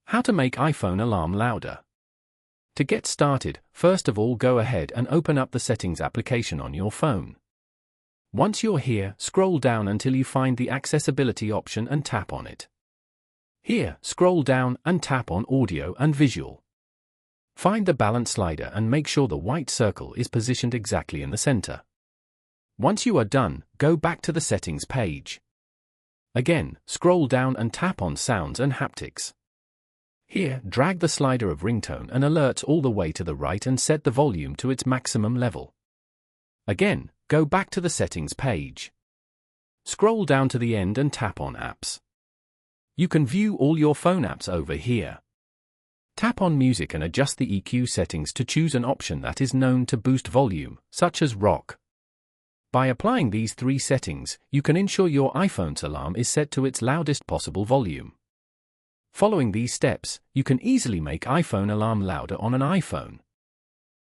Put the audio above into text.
How to make iPhone alarm louder. To get started, first of all go ahead and open up the Settings application on your phone. Once you're here, scroll down until you find the Accessibility option and tap on it. Here, scroll down and tap on Audio and Visual. Find the balance slider and make sure the white circle is positioned exactly in the center. Once you are done, go back to the Settings page. Again, scroll down and tap on Sounds and Haptics. Here, drag the slider of ringtone and alerts all the way to the right and set the volume to its maximum level. Again, go back to the Settings page. Scroll down to the end and tap on Apps. You can view all your phone apps over here. Tap on Music and adjust the EQ settings to choose an option that is known to boost volume, such as rock. By applying these three settings, you can ensure your iPhone's alarm is set to its loudest possible volume. Following these steps, you can easily make iPhone alarm louder on an iPhone.